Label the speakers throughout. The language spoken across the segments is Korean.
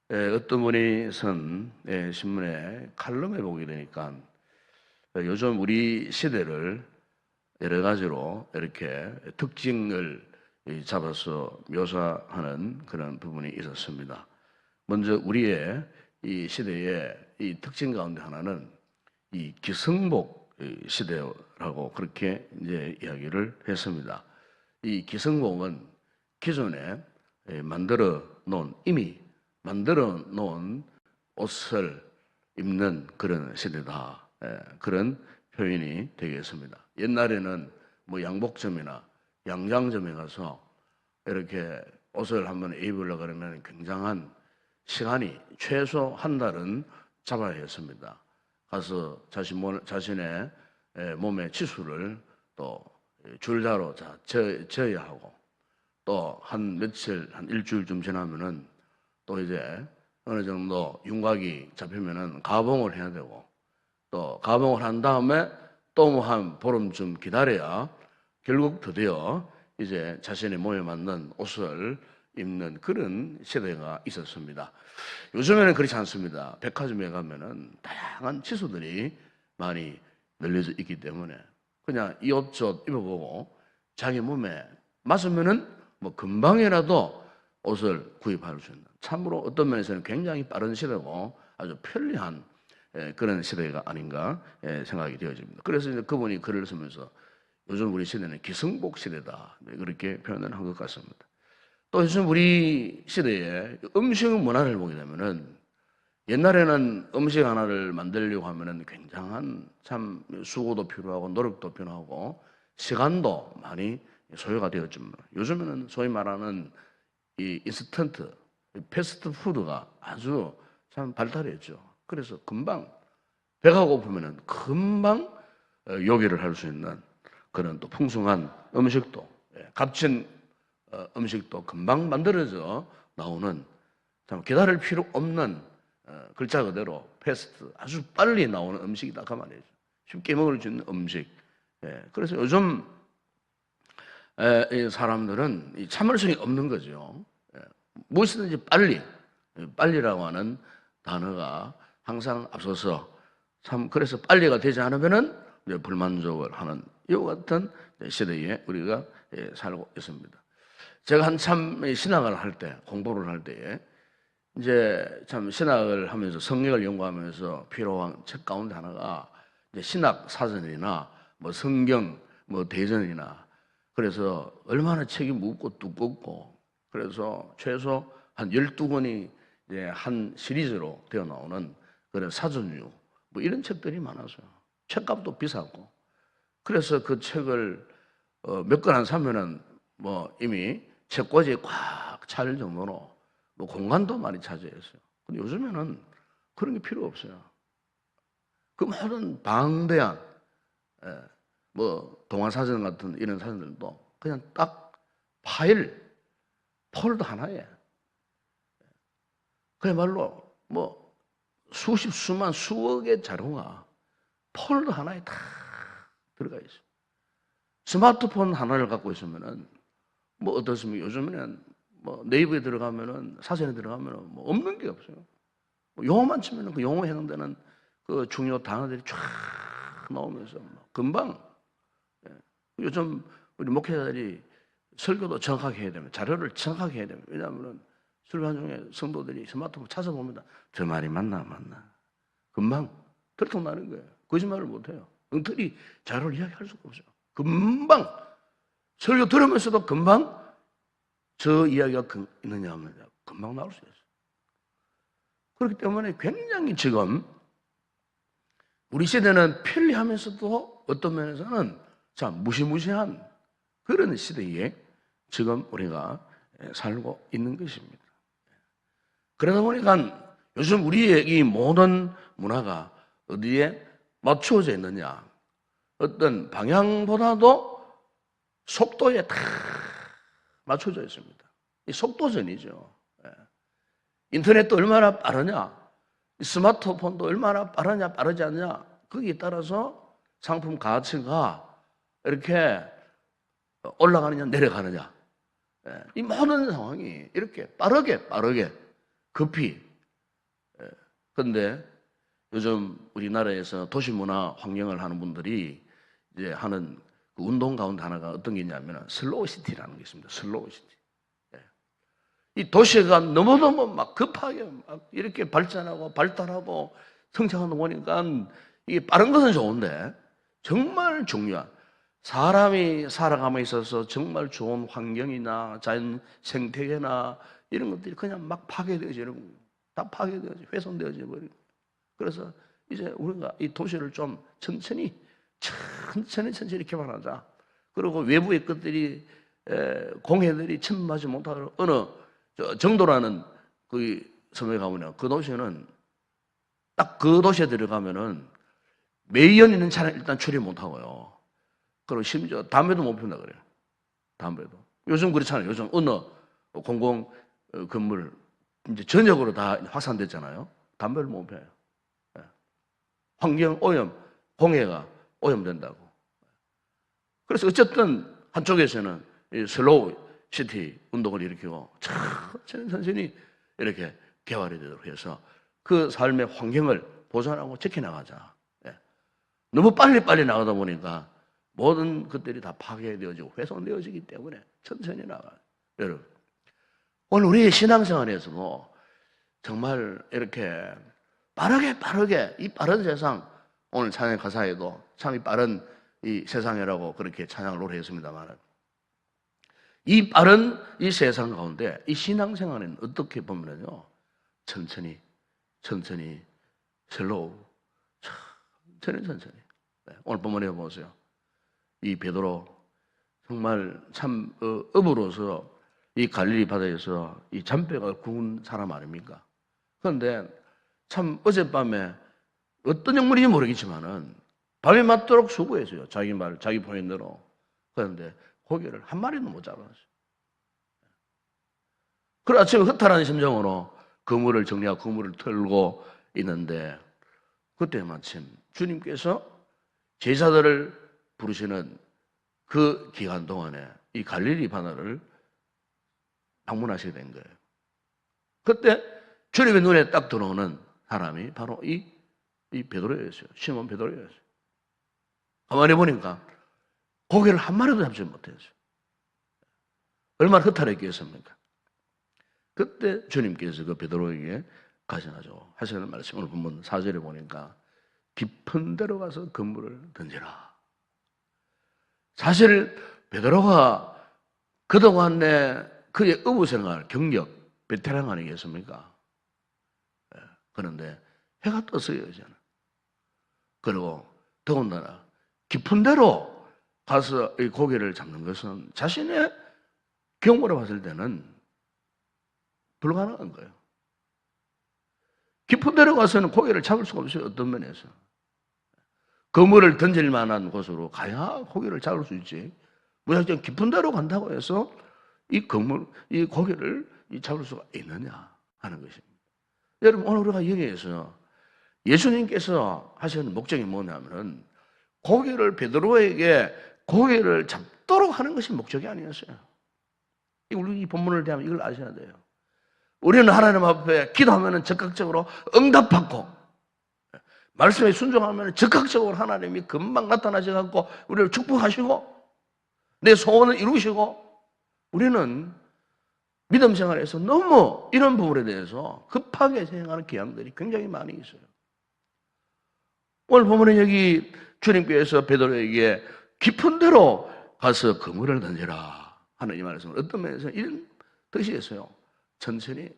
Speaker 1: 어떤 분이 쓴 신문에 칼럼에 보게 되니까 요즘 우리 시대를 여러 가지로 이렇게 특징을 잡아서 묘사하는 그런 부분이 있었습니다. 먼저 우리의 이 시대의 이 특징 가운데 하나는 이 기성복 시대라고 그렇게 이제 이야기를 했습니다. 이 기성복은 기존에 이미 만들어 놓은 옷을 입는 그런 시대다. 그런 표현이 되겠습니다. 옛날에는 뭐 양복점이나 양장점에 가서 이렇게 옷을 한번 입으려고 그러면 굉장한 시간이 최소 한 달은 잡아야 했습니다. 가서 자신의 몸의 치수를 또 줄자로 재야 하고 또 한 며칠, 한 일주일쯤 지나면은 또 이제 어느 정도 윤곽이 잡히면은 가봉을 해야 되고 또 가봉을 한 다음에 또 뭐 한 보름쯤 기다려야 결국 드디어 이제 자신의 몸에 맞는 옷을 입는 그런 시대가 있었습니다. 요즘에는 그렇지 않습니다. 백화점에 가면은 다양한 치수들이 많이 널려져 있기 때문에 그냥 이 옷 저 입어보고 자기 몸에 맞으면은 뭐 금방이라도 옷을 구입할 수 있는 참으로 어떤 면에서는 굉장히 빠른 시대고 아주 편리한 그런 시대가 아닌가 생각이 되어집니다. 그래서 이제 그분이 글을 쓰면서 요즘 우리 시대는 기성복 시대다 그렇게 표현을 한 것 같습니다. 또 요즘 우리 시대의 음식 문화를 보게 되면은 옛날에는 음식 하나를 만들려고 하면은 굉장한 참 수고도 필요하고 노력도 필요하고 시간도 많이 소요가 되었지만 요즘에는 소위 말하는 이 인스턴트, 패스트푸드가 아주 참 발달했죠. 그래서 금방 배가 고프면은 금방 요리를 할 수 있는 그런 또 풍성한 음식도 값진 음식도 금방 만들어져 나오는 참 기다릴 필요 없는 글자 그대로 패스트 아주 빨리 나오는 음식이다 그 말이죠. 쉽게 먹을 수 있는 음식. 그래서 요즘 이 사람들은 이 참을성이 없는 거죠. 무엇이든지 빨리라고 하는 단어가 항상 앞서서 참 그래서 빨리가 되지 않으면은 불만족을 하는 이와 같은 시대에 우리가 살고 있습니다. 제가 한참 신학을 할 때, 공부를 할 때에 이제 참 신학을 하면서 성경을 연구하면서 필요한 책 가운데 하나가 이제 신학 사전이나 뭐 성경 뭐 대전이나 그래서 얼마나 책이 무겁고 두껍고 그래서 최소 한 12권이 이제 한 시리즈로 되어 나오는 그런 사전류 뭐 이런 책들이 많아서요. 책값도 비싸고 그래서 그 책을 몇 권 안 사면은 뭐 이미 책꽂이에 꽉 찰 정도로 뭐 공간도 많이 차지했어요. 근데 요즘에는 그런 게 필요 없어요. 그 모든 방대한 예, 뭐 동화사전 같은 이런 사전들도 그냥 딱 파일 폴더 하나에 그야말로 뭐 수십 수만 수억의 자료가 폴더 하나에 다 들어가 있어요. 스마트폰 하나를 갖고 있으면은 뭐 어떻습니까? 요즘에는 뭐 네이버에 들어가면은 사전에 들어가면은 뭐 없는 게 없어요. 뭐 용어만 치면은 그 용어에 해당되는 그 중요 단어들이 쫙 나오면서 뭐 금방 요즘 우리 목회자들이 설교도 정확하게 해야 됩니다. 자료를 정확하게 해야 됩니다. 왜냐하면은 설교한 중에 성도들이 스마트폰 찾아봅니다. 저 말이 맞나? 금방 들통나는 거예요. 거짓말을 못해요. 엉터리 자료를 이야기할 수가 없어요. 금방 설교 들으면서도 금방 저 이야기가 있느냐 하면 금방 나올 수 있어요. 그렇기 때문에 굉장히 지금 우리 시대는 편리하면서도 어떤 면에서는 참 무시무시한 그런 시대에 지금 우리가 살고 있는 것입니다. 그러다 보니까 요즘 우리의 이 모든 문화가 어디에 맞추어져 있느냐? 어떤 방향보다도 속도에 다 맞춰져 있습니다. 이 속도전이죠. 인터넷도 얼마나 빠르냐? 스마트폰도 얼마나 빠르냐, 빠르지 않냐? 거기에 따라서 상품 가치가 이렇게 올라가느냐, 내려가느냐. 이 모든 상황이 이렇게 빠르게, 급히 근데 요즘 우리나라에서 도시문화 환경을 하는 분들이 이제 하는 그 운동 가운데 하나가 어떤 게 있냐면 슬로우 시티라는 게 있습니다. 슬로우 시티. 예. 이 도시가 너무너무 막 급하게 막 이렇게 발전하고 발달하고 성장하는 거 보니까 이게 빠른 것은 좋은데 정말 중요한 사람이 살아감에 있어서 정말 좋은 환경이나 자연 생태계나 이런 것들이 그냥 막 파괴되어지는 거예요. 다 파괴되어져 훼손되어져 버리고. 그래서 이제 우리가 이 도시를 좀 천천히 개발하자. 그리고 외부의 것들이 공해들이 침범하지 못하도록 어느 정도라는 그 섬에 가보면 그 도시는 딱 그 도시에 들어가면은 매연 있는 차량 일단 출입 못하고요. 그리고 심지어 담배도 못 피운다 그래요. 담배도. 요즘 그렇잖아요. 요즘 어느 공공 건물 이제 전역으로 다 확산됐잖아요. 담배를 못 피워요. 환경 오염, 공해가 오염된다고. 그래서 어쨌든 한쪽에서는 이 슬로우 시티 운동을 일으키고 천천히 이렇게 개발이 되도록 해서 그 삶의 환경을 보존하고 지켜나가자. 예. 너무 빨리 나가다 보니까 모든 것들이 다 파괴되어지고 훼손되어지기 때문에 천천히 나가요. 여러분, 오늘 우리의 신앙생활에서도 정말 이렇게 빠르게 이 빠른 세상, 오늘 찬양 가사에도 참 이 빠른 이 세상이라고 그렇게 찬양을 노래했습니다만, 이 빠른 이 세상 가운데 이 신앙생활은 어떻게 보면요, 천천히 슬로우, 천천히. 네, 오늘 본문에 보세요. 이 베드로 정말 참 어부로서 이 갈릴리 바다에서 이 잔뼈가 구운 사람 아닙니까? 그런데 참 어젯밤에 어떤 영물인지 모르겠지만은 밤이 맞도록 수고했어요. 자기 포인대로. 그런데 고기를 한 마리도 못 잡았어요. 그래 아침에 허탈한 심정으로 그물을 정리하고 그물을 털고 있는데 그때 마침 주님께서 제자들을 부르시는 그 기간 동안에 이 갈릴리 바다를 방문하시게 된 거예요. 그때 주님의 눈에 딱 들어오는 사람이 바로 이 베드로였어요. 시몬 베드로였어요. 가만히 보니까 고기를 한 마리도 잡지 못했어요. 얼마나 허탈했겠습니까? 그때 주님께서 그 베드로에게 가셔가지고 하시는 말씀을 보면 4절에 보니까 깊은 데로 가서 그물을 던지라. 사실 베드로가 그동안의 그의 어부생활, 경력, 베테랑 아니겠습니까? 그런데 해가 떴어요, 이제는. 그리고 더군다나 깊은 데로 가서 이 고기를 잡는 것은 자신의 경험으로 봤을 때는 불가능한 거예요. 깊은 데로 가서는 고기를 잡을 수가 없어요, 어떤 면에서. 그물을 던질 만한 곳으로 가야 고기를 잡을 수 있지. 무작정 깊은 데로 간다고 해서 이 고기를 잡을 수가 있느냐 하는 것입니다. 여러분, 오늘 우리가 여기에서 예수님께서 하시는 목적이 뭐냐면은 베드로에게 고기를 잡도록 하는 것이 목적이 아니었어요. 우리 이 본문을 대하면 이걸 아셔야 돼요. 우리는 하나님 앞에 기도하면 적극적으로 응답받고 말씀에 순종하면 적극적으로 하나님이 금방 나타나셔서 우리를 축복하시고 내 소원을 이루시고, 우리는 믿음 생활에서 너무 이런 부분에 대해서 급하게 생각하는 경향들이 굉장히 많이 있어요. 오늘 보면 여기 주님께서 베드로에게 깊은 데로 가서 그물을 던져라 하는 이 말씀은 어떤 면에서 이런 뜻이 있어요. 천천히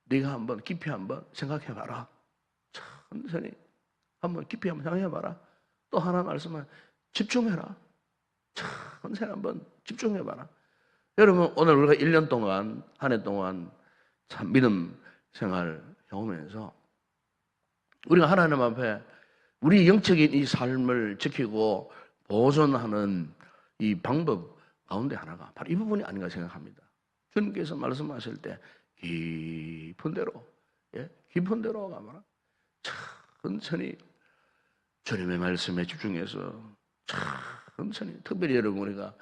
Speaker 1: 네가 한번 깊이 한번 생각해봐라. 천천히 한번 깊이 한번 생각해봐라. 또 하나 말씀은 집중해라. 천천히 한번 집중해봐라. 여러분, 오늘 우리가 1년 동안, 한 해 동안 참 믿음 생활 경험하면서 우리가 하나님 앞에 우리 영적인 이 삶을 지키고 보존하는 이 방법 가운데 하나가 바로 이 부분이 아닌가 생각합니다. 주님께서 말씀하실 때 깊은 데로 가면 천천히 주님의 말씀에 집중해서 천천히, 특별히 여러분 우리가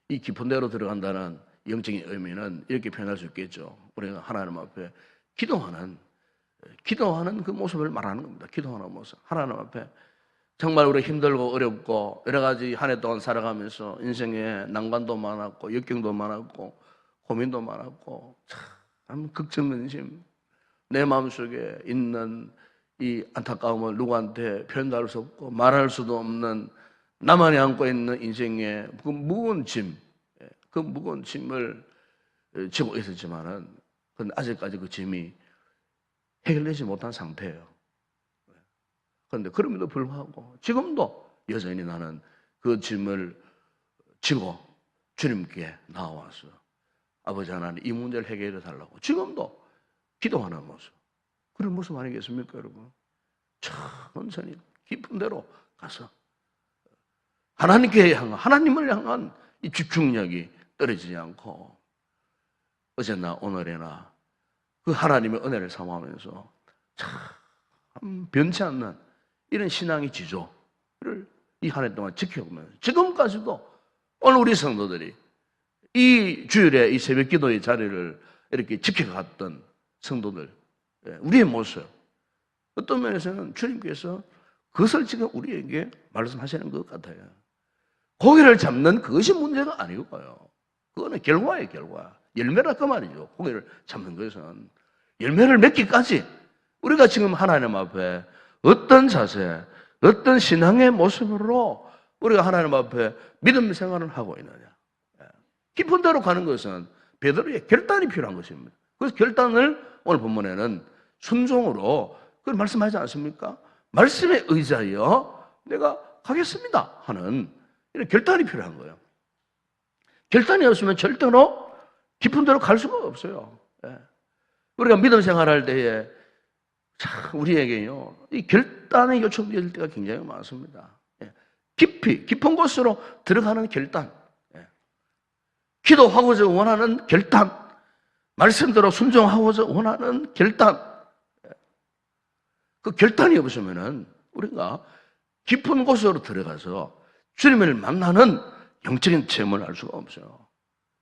Speaker 1: 이 깊은 데로 들어간다는 영적인 의미는 이렇게 표현할 수 있겠죠. 우리가 하나님 앞에 기도하는 기도하는 그 모습을 말하는 겁니다. 기도하는 모습. 하나님 앞에 정말 우리 힘들고 어렵고 여러 가지 한 해 동안 살아가면서 인생에 난관도 많았고 역경도 많았고 고민도 많았고 참 걱정근심 내 마음속에 있는 이 안타까움을 누구한테 표현할 수 없고 말할 수도 없는 나만이 안고 있는 인생의 그 무거운 짐, 그 무거운 짐을 지고 있었지만은 아직까지 그 짐이 해결되지 못한 상태예요. 그런데 그럼에도 불구하고 지금도 여전히 나는 그 짐을 지고 주님께 나와서 아버지 하나님 이 문제를 해결해 달라고 지금도 기도하는 모습, 그런 모습 아니겠습니까, 여러분? 천천히 깊은 데로 가서 하나님을 향한 이 집중력이 떨어지지 않고 어제나 오늘이나 그 하나님의 은혜를 삼하면서 참 변치 않는 이런 신앙의 지조를 이 한 해 동안 지켜보면서 지금까지도 오늘 우리 성도들이 이 주일에 이 새벽 기도의 자리를 이렇게 지켜갔던 성도들, 우리의 모습, 어떤 면에서는 주님께서 그것을 지금 우리에게 말씀하시는 것 같아요. 고기를 잡는 그것이 문제가 아니고요. 그거는 결과예요, 결과. 열매라 그 말이죠. 고기를 잡는 것은. 열매를 맺기까지 우리가 지금 하나님 앞에 어떤 자세, 어떤 신앙의 모습으로 우리가 하나님 앞에 믿음 생활을 하고 있느냐. 깊은 데로 가는 것은 베드로의 결단이 필요한 것입니다. 그래서 결단을 오늘 본문에는 순종으로 그걸 말씀하지 않습니까? 말씀에 의지하여 내가 가겠습니다 하는 이런 결단이 필요한 거예요. 결단이 없으면 절대로 깊은 데로 갈 수가 없어요. 우리가 믿음 생활할 때에 참 우리에게요 이 결단이 요청될 때가 굉장히 많습니다. 깊은 곳으로 들어가는 결단, 기도하고자 원하는 결단, 말씀대로 순종하고자 원하는 결단. 그 결단이 없으면은 우리가 깊은 곳으로 들어가서 주님을 만나는 영적인 체험을 할 수가 없어요.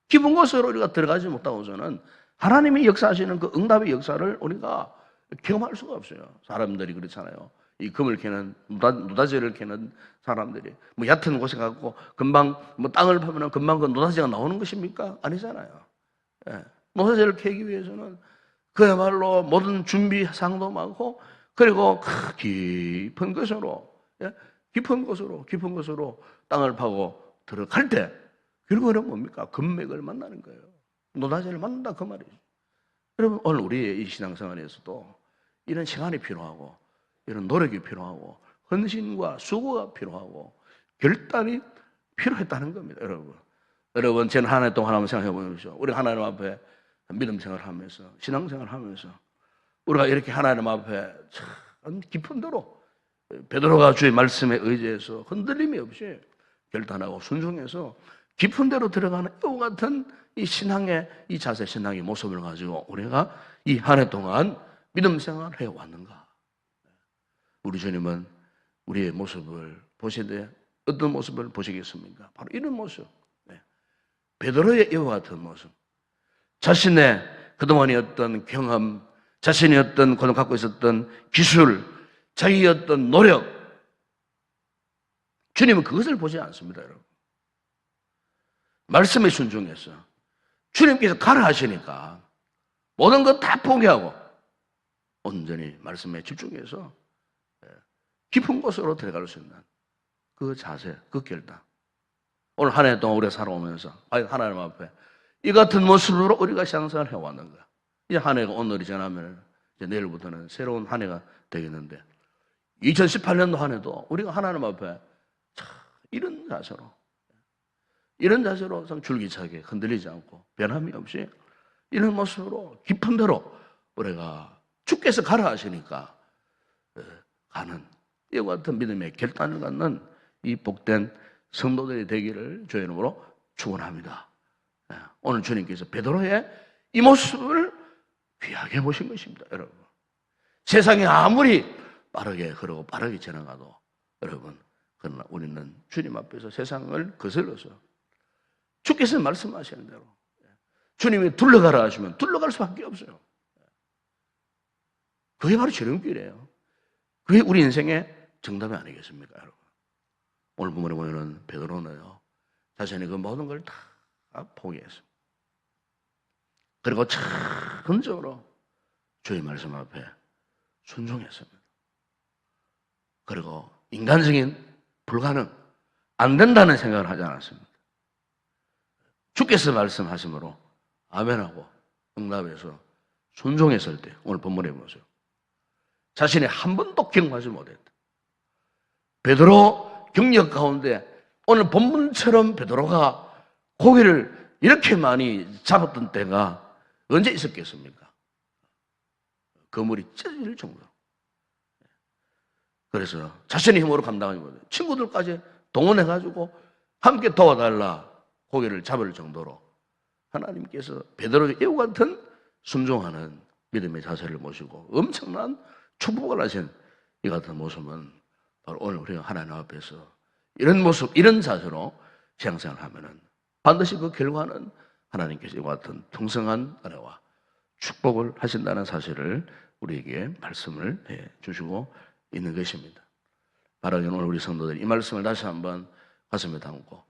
Speaker 1: 깊은 곳으로 우리가 들어가지 못하고서는 하나님이 역사하시는 그 응답의 역사를 우리가 경험할 수가 없어요. 사람들이 그렇잖아요. 이 금을 캐는 노다지를 캐는 사람들이 뭐 얕은 곳에 가고 금방 뭐 땅을 파면 금방 그 노다지가 나오는 것입니까? 아니잖아요. 노다지를 캐기 위해서는 그야말로 모든 준비상도 많고 그리고 깊은 곳으로 깊은 곳으로 땅을 파고 들어갈 때 결국은 뭡니까? 금맥을 만나는 거예요. 노다지를 만난다 그 말이죠. 여러분 오늘 우리의 이 신앙생활에서도 이런 시간이 필요하고 이런 노력이 필요하고 헌신과 수고가 필요하고 결단이 필요했다는 겁니다. 여러분 저는 한 해 동안 한번 생각해 보십시오. 우리 하나님 앞에 믿음 생활하면서 신앙생활 하면서 우리가 이렇게 하나님 앞에 참 깊은 데로 베드로가 주의 말씀에 의지해서 흔들림이 없이 결단하고 순종해서 깊은 데로 들어가는 이와 같은 이 신앙의 이 자세, 신앙의 모습을 가지고 우리가 이 한 해 동안 믿음 생활을 해왔는가? 우리 주님은 우리의 모습을 보시되 어떤 모습을 보시겠습니까? 바로 이런 모습. 베드로의 이와 같은 모습. 자신의 그동안의 어떤 경험, 자신의 어떤 갖고 있었던 기술, 자기의 어떤 노력. 주님은 그것을 보지 않습니다, 여러분. 말씀에 순종해서 주님께서 가라 하시니까 모든 것 다 포기하고 온전히 말씀에 집중해서 깊은 곳으로 들어갈 수 있는 그 자세, 그 결단. 오늘 한 해 동안 우리가 살아오면서 하나님 앞에 이 같은 모습으로 우리가 신앙생활을 해왔는가. 이제 한 해가 오늘이 지나면 이제 내일부터는 새로운 한 해가 되겠는데 2018년도 한 해도 우리가 하나님 앞에 이런 자세로 참 줄기차게 흔들리지 않고 변함이 없이 이런 모습으로 깊은 데로 우리가 주께서 가라 하시니까 가는 이와 같은 믿음의 결단을 갖는 이 복된 성도들이 되기를 주의 이름으로 축원합니다. 오늘 주님께서 베드로의 이 모습을 귀하게 보신 것입니다, 여러분. 세상이 아무리 빠르게 흐르고 빠르게 지나가도 여러분, 그러나 우리는 주님 앞에서 세상을 거슬러서 주께서 말씀하시는 대로 주님이 둘러가라 하시면 둘러갈 수밖에 없어요. 그게 바로 지름길이에요. 그게 우리 인생의 정답이 아니겠습니까, 여러분? 오늘 본문에 보면은 베드로는요, 자신이 그 모든 걸 다 포기했습니다. 그리고 천적으로 주의 말씀 앞에 순종했습니다. 그리고 인간적인 불가능, 안 된다는 생각을 하지 않았습니다. 주께서 말씀하심으로 아멘하고 응답해서 순종했을 때, 오늘 본문에 보세요. 자신이 한 번도 경험하지 못했다. 베드로 경력 가운데 오늘 본문처럼 베드로가 고기를 이렇게 많이 잡았던 때가 언제 있었겠습니까? 그물이 찢어질 정도로. 그래서 자신의 힘으로 감당하지 못해 친구들까지 동원해가지고 함께 도와달라 고기를 잡을 정도로 하나님께서 베드로의 이와 같은 순종하는 믿음의 자세를 모시고 엄청난 축복을 하신 이 같은 모습은 바로 오늘 우리가 하나님 앞에서 이런 모습, 이런 자세로 신앙생활을 하면은 반드시 그 결과는 하나님께서 이와 같은 풍성한 은혜와 축복을 하신다는 사실을 우리에게 말씀을 해 주시고 있는 것입니다. 바라기는 오늘 우리 성도들이 이 말씀을 다시 한번 가슴에 담고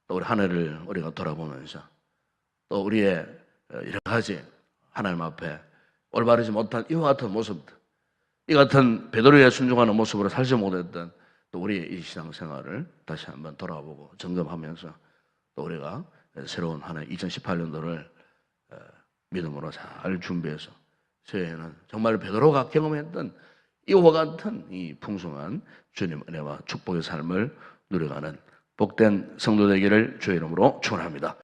Speaker 1: 또 우리 한 해를 우리가 돌아보면서 또 우리의 여러 가지 하나님 앞에 올바르지 못한 이와 같은 모습들, 이 같은 베드로의 순종하는 모습으로 살지 못했던 또 우리의 이 신앙생활을 다시 한번 돌아보고 점검하면서 또 우리가 새로운 한 해 2018년도를 믿음으로 잘 준비해서 새해에는 정말 베드로가 경험했던 이와 같은 이 풍성한 주님의 은혜와 축복의 삶을 누려가는 복된 성도 되기를 주의 이름으로 축원합니다.